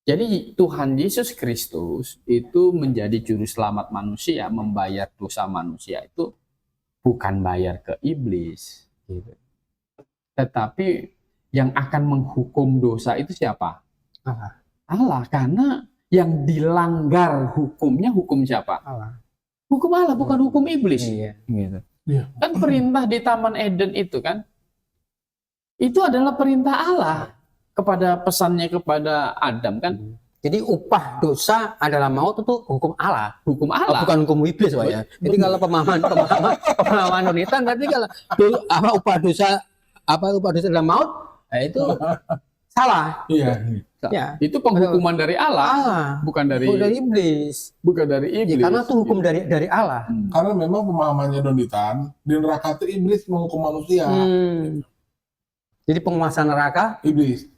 Jadi Tuhan Yesus Kristus itu menjadi juru selamat manusia, membayar dosa manusia itu bukan bayar ke iblis, gitu. Tetapi yang akan menghukum dosa itu siapa? Allah. Allah, karena yang dilanggar hukumnya hukum siapa? Allah. Hukum Allah, bukan hukum iblis. Iya. Gitu. Iya. Kan perintah di Taman Eden itu kan, itu adalah perintah Allah kepada pesannya kepada Adam kan, Jadi upah dosa adalah maut itu hukum Allah, hukum Allah. bukan hukum iblis, Pak ya. Jadi kalau pemahaman Nonitan berarti kalau upah dosa adalah maut, itu salah. Iya. Ya. Itu penghukuman dari Allah, Allah, bukan dari iblis. bukan dari Ya, iblis. karena itu hukum dari Allah. Karena memang pemahamannya Donitan, di neraka itu iblis menghukum manusia. Jadi penguasa neraka Iblis.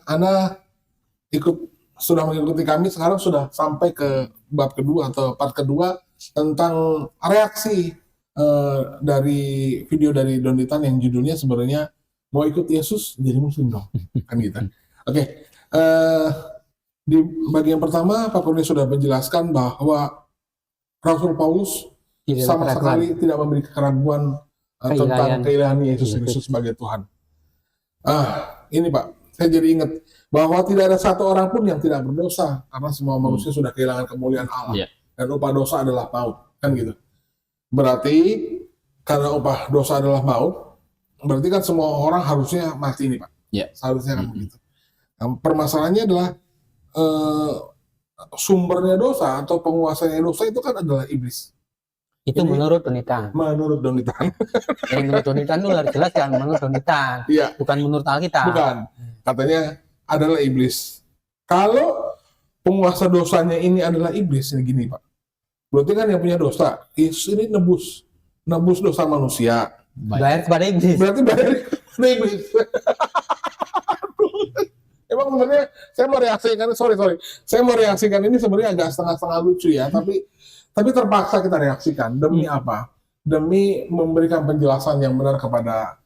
Anda sudah mengikuti kami, sekarang sudah sampai ke bab kedua atau part kedua tentang reaksi dari video dari Donitan yang judulnya sebenarnya mau ikut Yesus jadi muslim dong, kan gitu. Oke, di bagian pertama Pak Kurnia sudah menjelaskan bahwa Rasul Paulus sama sekali tidak memberi keraguan tentang keilahian Yesus Kristus sebagai Tuhan. Ini Pak, saya jadi ingat bahwa tidak ada satu orang pun yang tidak berdosa karena semua manusia sudah kehilangan kemuliaan Allah. Dan upah dosa adalah maut, kan gitu. Berarti karena upah dosa adalah maut, berarti kan semua orang harusnya mati ini Pak. Seharusnya kan begitu. Nah, permasalahannya adalah sumbernya dosa atau penguasanya dosa itu kan adalah iblis. Itu menurut Donitan. Menurut Donitan. Menurut Donitan itu harus jelaskan menurut Donitan. Iya. Bukan menurut Alkitab. Bukan. Katanya adalah iblis. Kalau penguasa dosanya ini adalah iblis, ini gini Pak. Berarti kan yang punya dosa, Yesus ini nebus dosa manusia. Bayar kepada iblis. Berarti bayar kepada iblis. Emang sebenarnya saya mau reaksikan, saya mau reaksikan ini sebenarnya agak setengah-setengah lucu ya, tapi terpaksa kita reaksikan. Demi apa? Demi memberikan penjelasan yang benar kepada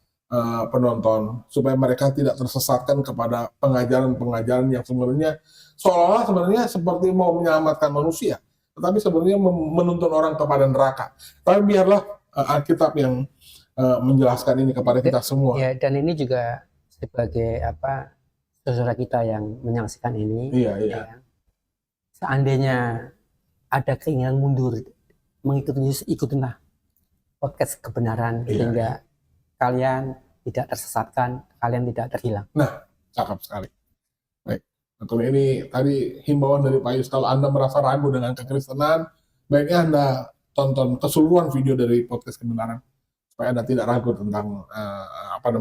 penonton supaya mereka tidak tersesatkan kepada pengajaran-pengajaran yang sebenarnya seolah-olah sebenarnya seperti mau menyelamatkan manusia, tetapi sebenarnya menuntun orang kepada neraka. Tapi biarlah Alkitab yang menjelaskan ini kepada kita semua. Ya, dan ini juga sebagai saudara kita yang menyaksikan ini. Iya. Ya, seandainya ada keinginan mundur mengikuti Yesus, ikutilah podcast kebenaran sehingga kalian tidak tersesatkan, kalian tidak terhilang. Nah, cakep sekali. Baik, untuk ini tadi himbauan dari Pak Yus, kalau Anda merasa ragu dengan kekristenan, baiknya Anda tonton keseluruhan video dari podcast kebenaran supaya Anda tidak ragu tentang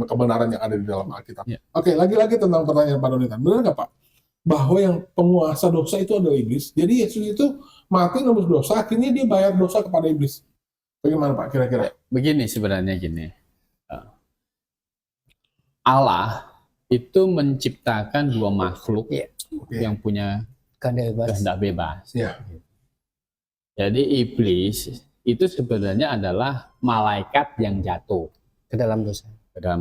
kebenaran yang ada di dalam Alkitab. Oke, lagi-lagi tentang pertanyaan Pak Donitan. Benar nggak Pak? Bahwa yang penguasa dosa itu adalah iblis. Jadi Yesus itu mati nebus dosa, akhirnya dia bayar dosa kepada iblis. Bagaimana Pak kira-kira? Begini sebenarnya gini. Allah itu menciptakan dua makhluk yang punya kehendak bebas. Jadi iblis itu sebenarnya adalah malaikat yang jatuh ke dalam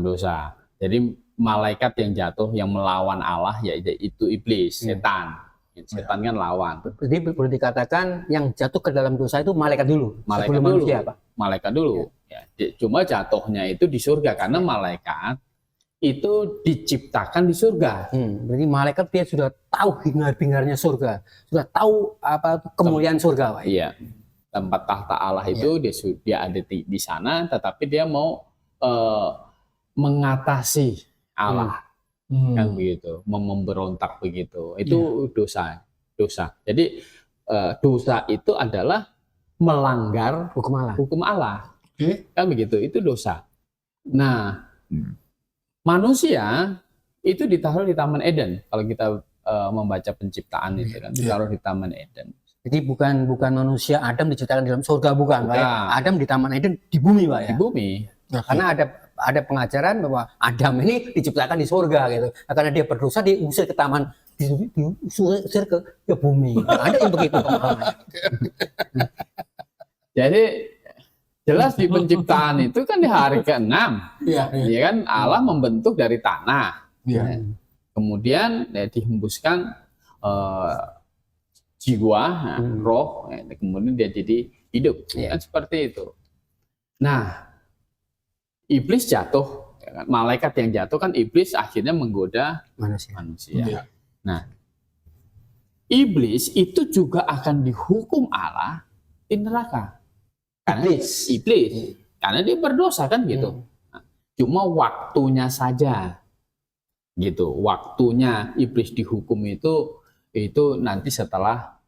dosa. Jadi malaikat yang jatuh yang melawan Allah yaitu iblis, setan. Setan kan lawan. Jadi boleh dikatakan yang jatuh ke dalam dosa itu malaikat dulu. Malaikat dulu. Malaikat dulu. Ya. Cuma jatuhnya itu di surga karena malaikat itu diciptakan di surga. Berarti malaikat dia sudah tahu hingar-bingarnya surga, sudah tahu kemuliaan surga. Pak. Iya. Tempat tahta Allah itu dia ada di sana, tetapi dia mau mengatasi Allah, kan begitu, memberontak begitu. Itu dosa. Jadi dosa itu adalah melanggar hukum Allah. Kan begitu, itu dosa. Nah, manusia itu ditaruh di Taman Eden. Kalau kita membaca penciptaan itu kan ditaruh di Taman Eden. Jadi bukan manusia Adam diciptakan di dalam surga, bukan, Pak. Adam di Taman Eden di bumi, Pak. Di bumi. Karena ada pengajaran bahwa Adam ini diciptakan di surga gitu. Karena dia berdosa diusir ke taman diusir ke bumi. Ada yang begitu pemahaman. Jadi jelas di penciptaan itu kan di hari ke-6, Iya, iya. ya kan Allah membentuk dari tanah. Iya. Kemudian ya, dihembuskan jiwa, roh, kemudian dia jadi hidup, kan seperti itu. Nah, iblis jatuh, ya kan? Malaikat yang jatuh kan iblis akhirnya menggoda Manusia. manusia. Iya. Nah, iblis itu juga akan dihukum Allah di neraka. Karena iblis, karena dia berdosa kan gitu. Nah, cuma waktunya saja, gitu. Waktunya iblis dihukum itu nanti setelah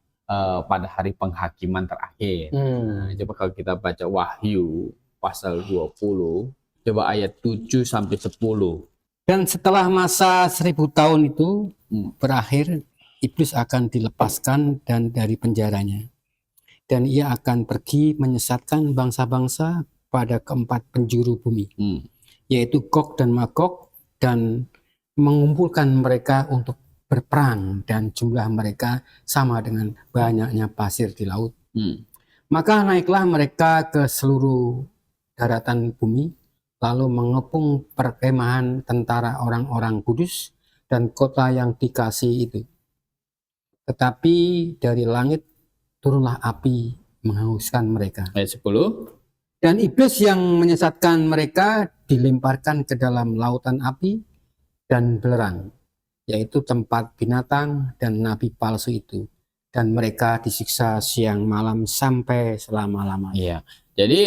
pada hari penghakiman terakhir. Nah, coba kalau kita baca Wahyu pasal 20, coba ayat 7 sampai 10. Dan setelah masa 1000 tahun itu berakhir, iblis akan dilepaskan dan dari penjaranya. Dan ia akan pergi menyesatkan bangsa-bangsa pada keempat penjuru bumi, yaitu Gog dan Magog, dan mengumpulkan mereka untuk berperang, dan jumlah mereka sama dengan banyaknya pasir di laut. Maka naiklah mereka ke seluruh daratan bumi, lalu mengepung perkemahan tentara orang-orang kudus dan kota yang dikasihi itu. Tetapi dari langit turunlah api menghanguskan mereka. Ayat 10. Dan iblis yang menyesatkan mereka dilemparkan ke dalam lautan api dan belerang, yaitu tempat binatang dan nabi palsu itu. Dan mereka disiksa siang malam sampai selama-lamanya. Iya. Jadi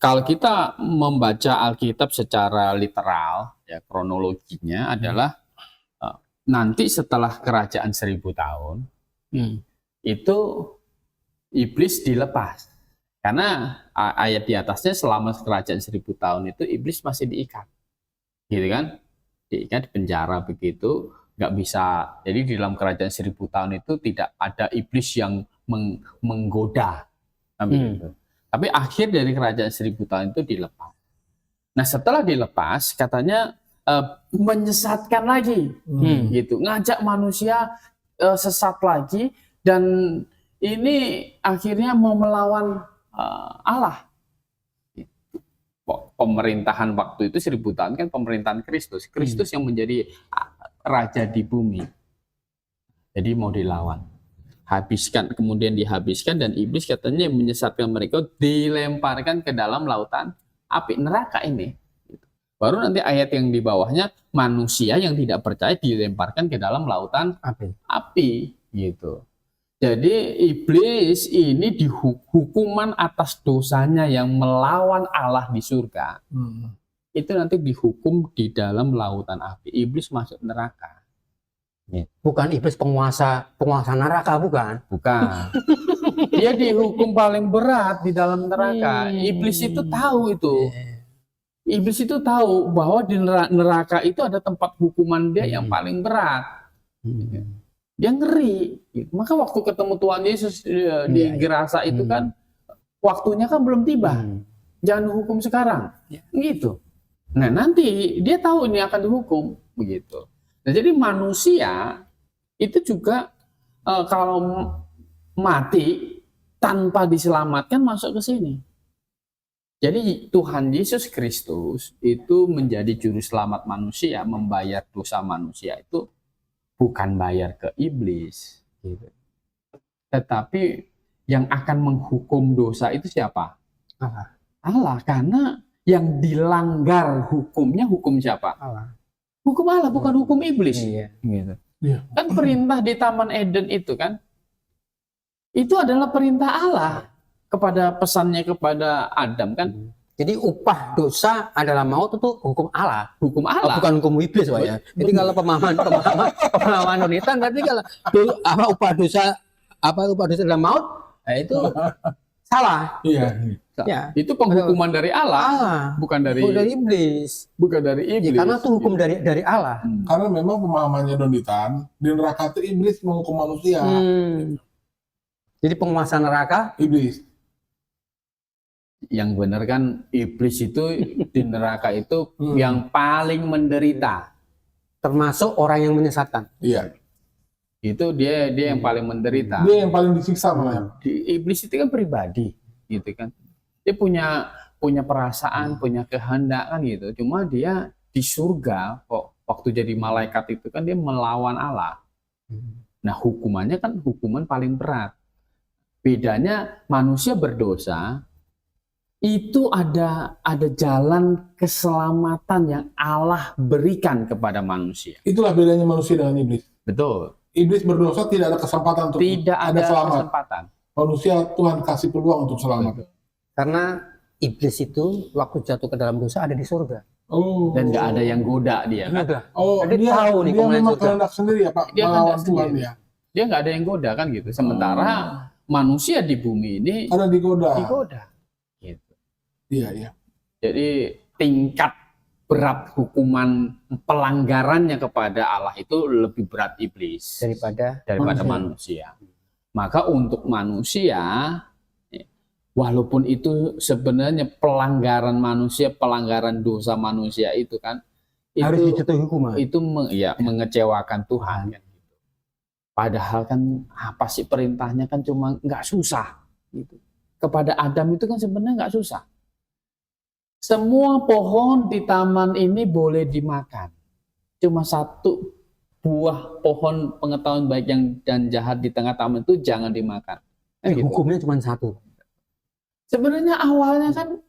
kalau kita membaca Alkitab secara literal, ya kronologinya adalah nanti setelah kerajaan 1000 tahun, itu iblis dilepas. Karena ayat di atasnya selama kerajaan 1000 tahun itu iblis masih diikat. Gitu kan? Diikat, di penjara begitu, nggak bisa. Jadi di dalam kerajaan 1000 tahun itu tidak ada iblis yang menggoda. Gitu. Tapi akhir dari kerajaan 1000 tahun itu dilepas. Nah, setelah dilepas katanya menyesatkan lagi. Gitu. Ngajak manusia sesat lagi, dan ini akhirnya mau melawan Allah. Pemerintahan waktu itu 1000 tahun kan pemerintahan Kristus. Kristus yang menjadi raja di bumi. Jadi mau dilawan. Habiskan, kemudian dihabiskan, dan iblis katanya menyesatkan mereka, dilemparkan ke dalam lautan api neraka ini. Baru nanti ayat yang di bawahnya, manusia yang tidak percaya dilemparkan ke dalam lautan api gitu. Jadi iblis ini dihukuman atas dosanya yang melawan Allah di surga. Itu nanti dihukum di dalam lautan api. Iblis masuk neraka. Bukan iblis penguasa neraka, bukan? Bukan. Dia dihukum paling berat di dalam neraka. Iblis itu tahu itu. Iblis itu tahu bahwa di neraka itu ada tempat hukuman dia yang paling berat. Dia ngeri. Maka waktu ketemu Tuhan Yesus di Gerasa itu kan waktunya kan belum tiba. Jangan hukum sekarang. Gitu. Nah, nanti dia tahu ini akan dihukum begitu. Nah, jadi manusia itu juga kalau mati tanpa diselamatkan masuk ke sini. Jadi Tuhan Yesus Kristus itu menjadi juru selamat manusia, membayar dosa manusia itu bukan bayar ke iblis, gitu. Tetapi yang akan menghukum dosa itu siapa? Allah, karena yang dilanggar hukumnya hukum siapa? Allah. Hukum Allah, bukan hukum iblis. Gitu. Kan perintah di Taman Eden itu kan, itu adalah perintah Allah kepada pesannya kepada Adam kan. Jadi upah dosa adalah maut, itu hukum Allah. Hukum Allah. Bukan hukum iblis, Pak ya. Jadi kalau pemahaman Nonitan berarti kalau upah dosa adalah maut, itu salah. Iya. Ya. Itu penghukuman dari Allah, bukan dari iblis. Bukan dari iblis. Ya, karena itu hukum dari Allah. Karena memang pemahamannya Donitan, di neraka itu iblis menghukum manusia. Jadi penguasa neraka Iblis. Yang benar kan iblis itu di neraka itu yang paling menderita. termasuk orang yang menyesatkan. Iya. Itu dia yang paling menderita. Dia yang paling disiksa malah. Iblis itu kan pribadi, gitu kan. Dia punya perasaan, punya kehendak kan gitu. Cuma dia di surga kok waktu jadi malaikat itu kan dia melawan Allah. Nah, hukumannya kan hukuman paling berat. Bedanya manusia berdosa itu ada jalan keselamatan yang Allah berikan kepada manusia. Itulah bedanya manusia dengan iblis. Betul. Iblis berdosa tidak ada kesempatan untuk Tidak ada selamat. kesempatan. Manusia Tuhan kasih peluang untuk selamat. Karena iblis itu waktu jatuh ke dalam dosa ada di surga. Oh. Dan nggak ada yang goda dia kan. Oh, Jadi dia tahu nih dia kemana memang surga. kehendak sendiri ya Pak, Dia melawan kehendak Tuhan sendiri. ya. Dia nggak ada yang goda kan gitu. Sementara manusia di bumi ini Karena digoda. digoda. Gitu. Iya, iya. Jadi tingkat berat hukuman pelanggarannya kepada Allah itu lebih berat iblis daripada manusia. Maka untuk manusia, walaupun itu sebenarnya pelanggaran manusia, pelanggaran dosa manusia itu kan Harus itu dijatuhi hukuman. itu mengecewakan Tuhan kan gitu. Padahal kan apa sih perintahnya kan cuma nggak susah gitu. Kepada Adam itu kan sebenarnya nggak susah. Semua pohon di taman ini boleh dimakan. Cuma satu buah pohon pengetahuan baik dan jahat di tengah taman itu jangan dimakan. Kan gitu. Hukumnya cuma satu. Sebenarnya awalnya kan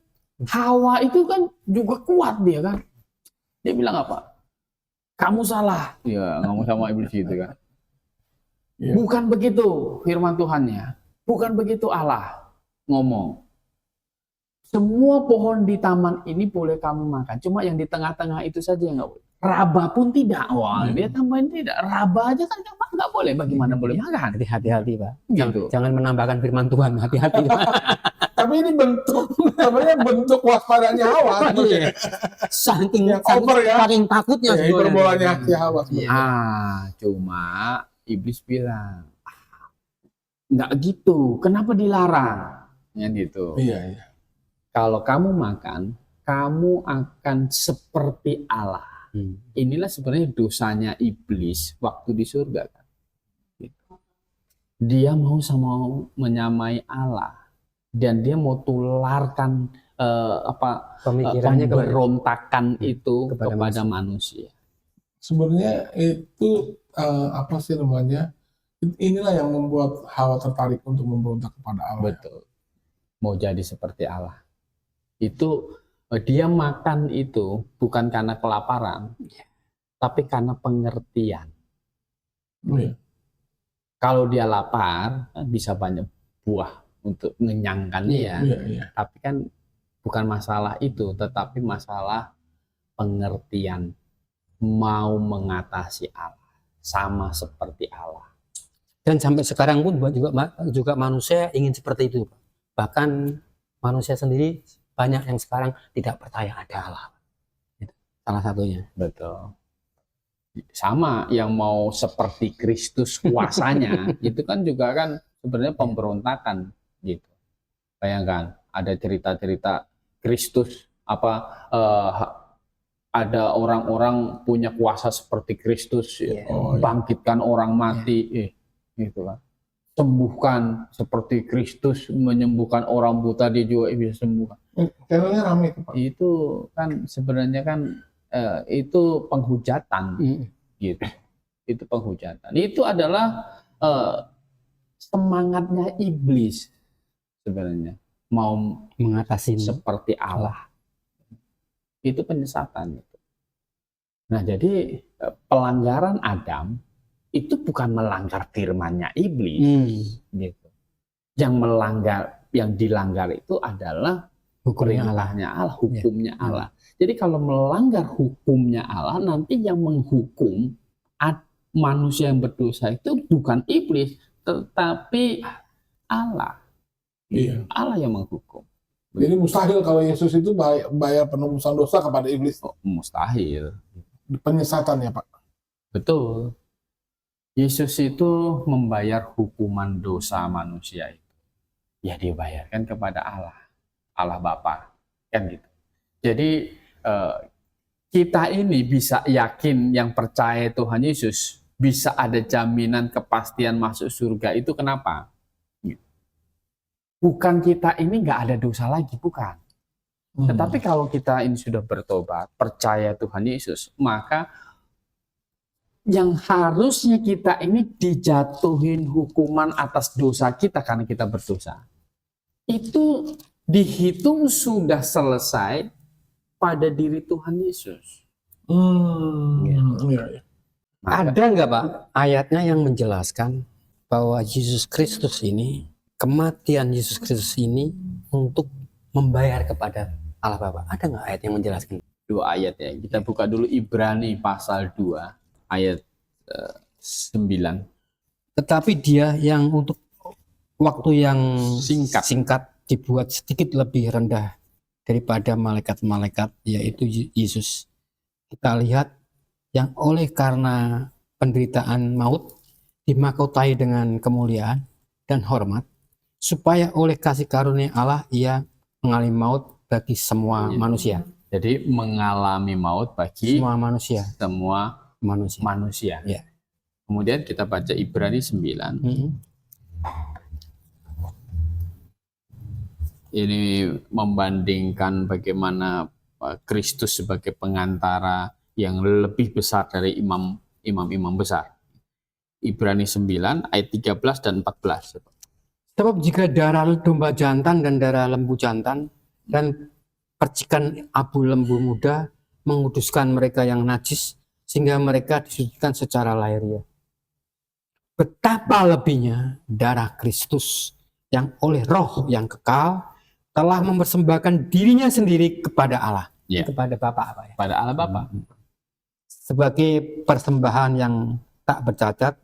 Hawa itu kan juga kuat dia kan. Dia bilang apa? Kamu salah. Ya ngomong sama iblis itu kan. Iya. Bukan begitu firman Tuhannya. Bukan begitu Allah ngomong. Semua pohon di taman ini boleh kamu makan. Cuma yang di tengah-tengah itu saja yang nggak boleh. Raba pun tidak. Wah, dia tambahin tidak. Raba aja kan nggak boleh. Bagaimana boleh makan? Jadi hati-hati Pak. Gitu. Jangan menambahkan firman Tuhan. Hati-hati. Tapi ini sebenarnya bentuk waspadanya Hawa. Saking Yang over ya. saking takutnya. Ya, hiperbolanya si Hawa. Cuma iblis bilang, nggak gitu. Kenapa dilarang? Ya gitu. Iya, iya. Kalau kamu makan, kamu akan seperti Allah. Inilah sebenarnya dosanya iblis waktu di surga kan. Dia mau menyamai Allah dan dia mau tularkan Pemikirannya pemberontakan itu kepada kepada manusia. Sebenarnya itu apa sih namanya? Inilah yang membuat Hawa tertarik untuk memberontak kepada Allah. Betul. Mau jadi seperti Allah. Itu dia makan itu bukan karena kelaparan, tapi karena pengertian. Iya. Kalau dia lapar, bisa banyak buah untuk mengenyangkan dia. Iya, iya. Tapi kan bukan masalah itu, tetapi masalah pengertian. Mau mengatasi Allah, sama seperti Allah. Dan sampai sekarang pun juga manusia ingin seperti itu. Bahkan manusia sendiri banyak yang sekarang tidak percaya ada Allah. Itu salah satunya. Betul. Sama yang mau seperti Kristus kuasanya, itu kan juga kan sebenarnya pemberontakan gitu. Bayangkan ada cerita-cerita Kristus ada orang-orang punya kuasa seperti Kristus, bangkitkan orang mati, gitu kan. Sembuhkan seperti Kristus menyembuhkan orang buta, dia juga bisa sembuhkan. Channelnya ramai itu, Pak. Itu kan sebenarnya kan itu penghujatan, gitu. Itu penghujatan. Itu adalah semangatnya iblis sebenarnya mau Mengatasi seperti Allah. Itu penyesatan. Nah, jadi pelanggaran Adam itu bukan melanggar firman-nya iblis, gitu. Yang dilanggar itu adalah hukumnya perintahnya Allah, hukumnya Allah. Jadi kalau melanggar hukumnya Allah, nanti yang menghukum manusia yang berdosa itu bukan iblis, tetapi Allah. Iya. Allah yang menghukum. Jadi mustahil kalau Yesus itu bayar penebusan dosa kepada iblis. Mustahil. Penyesatan ya, Pak. Betul. Yesus itu membayar hukuman dosa manusia itu. Ya dibayarkan kepada Allah. Allah Bapa. Kan gitu. Jadi kita ini bisa yakin yang percaya Tuhan Yesus bisa ada jaminan kepastian masuk surga itu kenapa? Bukan kita ini nggak ada dosa lagi, bukan. Tetapi kalau kita ini sudah bertobat, percaya Tuhan Yesus, maka yang harusnya kita ini dijatuhin hukuman atas dosa kita karena kita berdosa, itu dihitung sudah selesai pada diri Tuhan Yesus. Iya. Ada nggak Pak ayatnya yang menjelaskan bahwa Yesus Kristus ini, kematian Yesus Kristus ini untuk membayar kepada Allah Bapa? Ada nggak ayat yang menjelaskan? 2 ayat ya. Kita buka dulu Ibrani pasal 2 ayat 9. Tetapi dia yang untuk waktu yang Singkat. dibuat sedikit lebih rendah daripada malaikat-malaikat, yaitu Yesus. Kita lihat yang oleh karena penderitaan maut dimahkotai dengan kemuliaan dan hormat, supaya oleh kasih karunia Allah ia mengalami maut bagi semua manusia. Jadi mengalami maut bagi Semua manusia. semua manusia. Ya. Kemudian kita baca Ibrani 9. Ini membandingkan bagaimana Kristus sebagai pengantara yang lebih besar dari imam-imam besar. Ibrani 9 ayat 13 dan 14. Sebab jika darah domba jantan dan darah lembu jantan dan percikan abu lembu muda menguduskan mereka yang najis, sehingga mereka disucikan secara lahiriah, betapa lebihnya darah Kristus yang oleh roh yang kekal telah mempersembahkan dirinya sendiri kepada Allah, Ya. kepada Bapa apa ya? Pada Allah Bapa. Sebagai persembahan yang tak bercacat,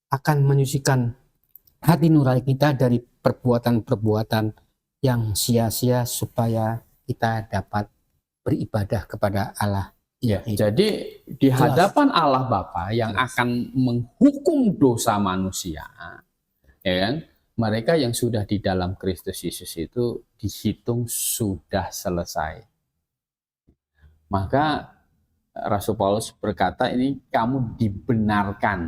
akan menyucikan hati nurani kita dari perbuatan-perbuatan yang sia-sia, supaya kita dapat beribadah kepada Allah. Ya, jadi di hadapan Allah Bapa yang akan menghukum dosa manusia, ya kan? Mereka yang sudah di dalam Kristus Yesus itu dihitung sudah selesai. Maka Rasul Paulus berkata ini kamu dibenarkan,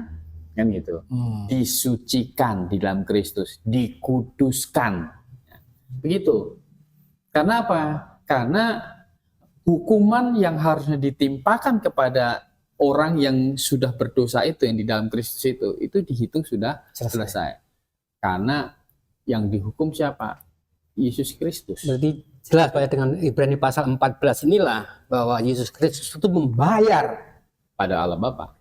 kan gitu, disucikan di dalam Kristus, dikuduskan, begitu. Karena apa? Karena hukuman yang harusnya ditimpakan kepada orang yang sudah berdosa itu, yang di dalam Kristus itu dihitung sudah selesai. Karena yang dihukum siapa? Yesus Kristus. Berarti jelas Pak ya, dengan Ibrani pasal 14 inilah bahwa Yesus Kristus itu membayar Pada Allah Bapa,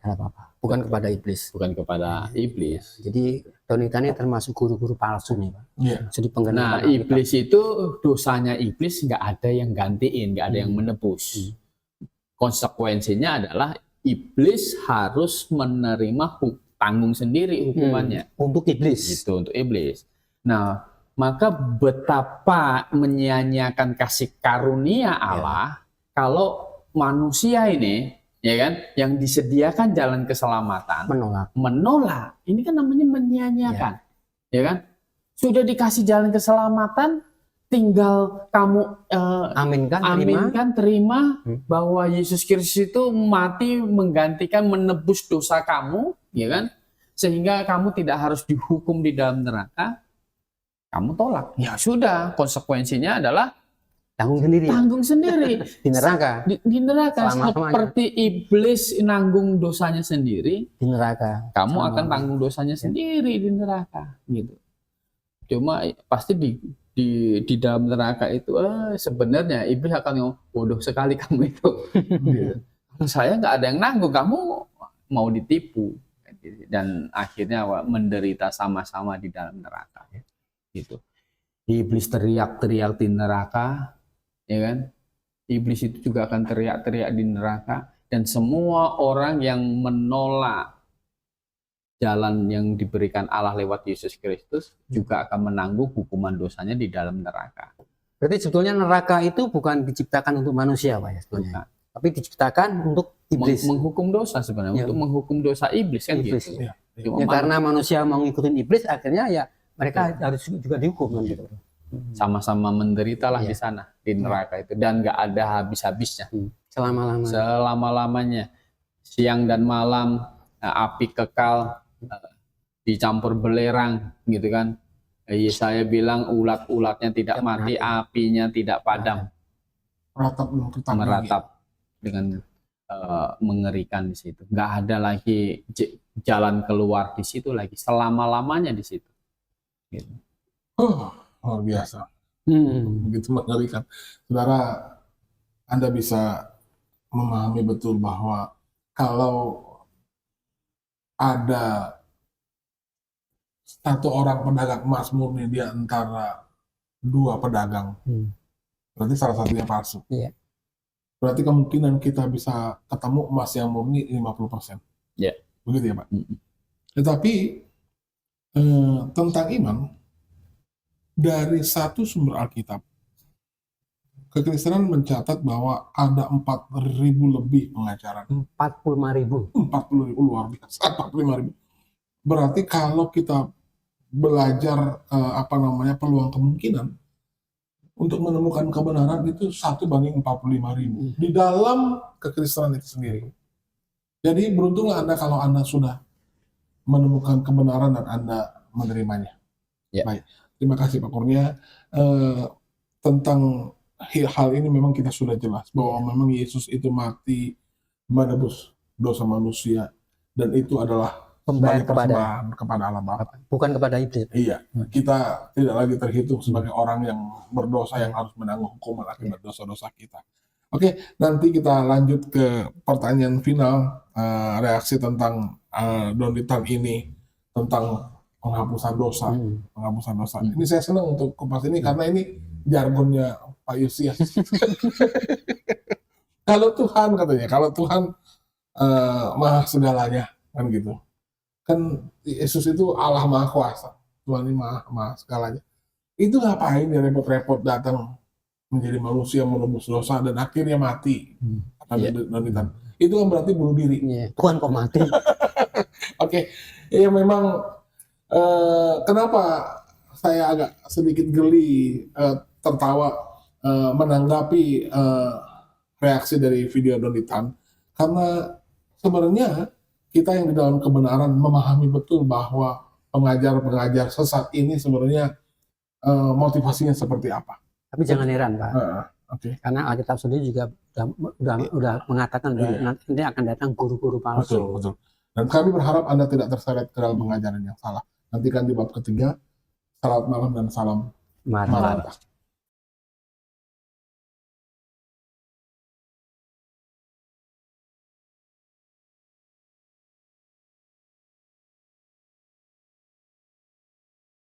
bukan kepada iblis. bukan kepada iblis. Jadi Donita ini termasuk guru-guru palsu nih Pak. Iya. Jadi Nah, penggenapan iblis itu dosanya iblis nggak ada yang gantiin, nggak ada yang menebus. Konsekuensinya adalah iblis harus menerima tanggung sendiri hukumannya. untuk iblis. Gitu untuk iblis. Nah, maka betapa menyia-nyiakan kasih karunia Allah kalau manusia ini, ya kan, yang disediakan jalan keselamatan menolak. Ini kan namanya menyia-nyiakan, ya kan? Sudah dikasih jalan keselamatan, tinggal kamu aminkan, terima bahwa Yesus Kristus itu mati menggantikan, menebus dosa kamu, ya kan? Sehingga kamu tidak harus dihukum di dalam neraka. Kamu tolak. Ya sudah, konsekuensinya adalah Tanggung sendiri di neraka. Di neraka Selama-lamanya. seperti iblis nanggung dosanya sendiri, Di neraka. kamu akan tanggung dosanya sendiri di neraka, gitu. Cuma pasti di dalam neraka itu sebenarnya iblis akan ngomong, bodoh sekali kamu itu. Gitu. Saya nggak ada yang nanggung, kamu mau ditipu, dan akhirnya menderita sama-sama di dalam neraka, gitu. Iblis teriak-teriak di neraka, ya kan? Iblis itu juga akan teriak-teriak di neraka, dan semua orang yang menolak jalan yang diberikan Allah lewat Yesus Kristus juga akan menanggung hukuman dosanya di dalam neraka. Berarti sebetulnya neraka itu bukan diciptakan untuk manusia Pak ya sebetulnya. Tapi diciptakan untuk iblis. Menghukum dosa sebenarnya, untuk menghukum dosa iblis kan Iblis, gitu. ya. Cuma Karena manusia mau ngikutin iblis, akhirnya ya mereka harus juga dihukum kan gitu. sama-sama menderita lah di sana, di neraka itu, dan nggak ada habis-habisnya. Selama-lamanya. Selama-lamanya, siang dan malam, api kekal dicampur belerang gitu kan. Yesaya bilang ulat-ulatnya tidak mati, apinya tidak padam, meratap dengan mengerikan di situ. Nggak ada lagi jalan keluar di situ lagi, selama-lamanya di situ. Gitu. Luar biasa. Begitu mengerikan. Saudara, Anda bisa memahami betul bahwa kalau ada satu orang pedagang emas murni di antara dua pedagang, berarti salah satunya palsu. Iya. Berarti kemungkinan kita bisa ketemu emas yang murni 50%. Ya. Begitu ya, Pak? Tetapi tentang iman, dari satu sumber Alkitab, Kekristenan mencatat bahwa ada 4.000 lebih pengajaran. 45.000. 40.000, luar biasa. 45.000. Berarti kalau kita belajar peluang kemungkinan untuk menemukan kebenaran itu 1:45.000 di dalam kekristenan itu sendiri. Jadi beruntunglah Anda kalau Anda sudah menemukan kebenaran dan Anda menerimanya. Ya. Baik, terima kasih Pak Kurnia. Tentang hal ini memang kita sudah jelas bahwa memang Yesus itu mati menebus dosa manusia, dan itu adalah Pembayaran kepada Allah Bapa, bukan kepada iblis. Iya, kita tidak lagi terhitung sebagai orang yang berdosa yang harus menanggung hukuman akibat dosa-dosa kita. Oke, nanti kita lanjut ke pertanyaan final, reaksi tentang Donitan ini tentang penghapusan dosa. Penghapusan dosa. Ini saya senang untuk kupas ini karena ini jargonnya Pak Yusias. Kalau Tuhan katanya, kalau Tuhan maha segalanya, kan gitu. Kan Yesus itu Allah Maha Kuasa, Tuhan ini maha segalanya. Itu ngapain dia repot-repot datang menjadi manusia, menebus dosa dan akhirnya mati? Donitan. Itu kan berarti bunuh diri. Tuhan kok mati? Oke, ya memang kenapa saya agak sedikit geli tertawa menanggapi reaksi dari video Donitan, karena sebenarnya kita yang di dalam kebenaran memahami betul bahwa pengajar-pengajar sesat ini sebenarnya motivasinya seperti apa. Tapi jangan heran, Pak. Karena Alkitab sendiri juga udah mengatakan nanti akan datang guru-guru palsu. Betul. Dan kami berharap Anda tidak terseret ke dalam pengajaran yang salah. Nantikan di bab ketiga. Selamat malam dan salam Maranatha.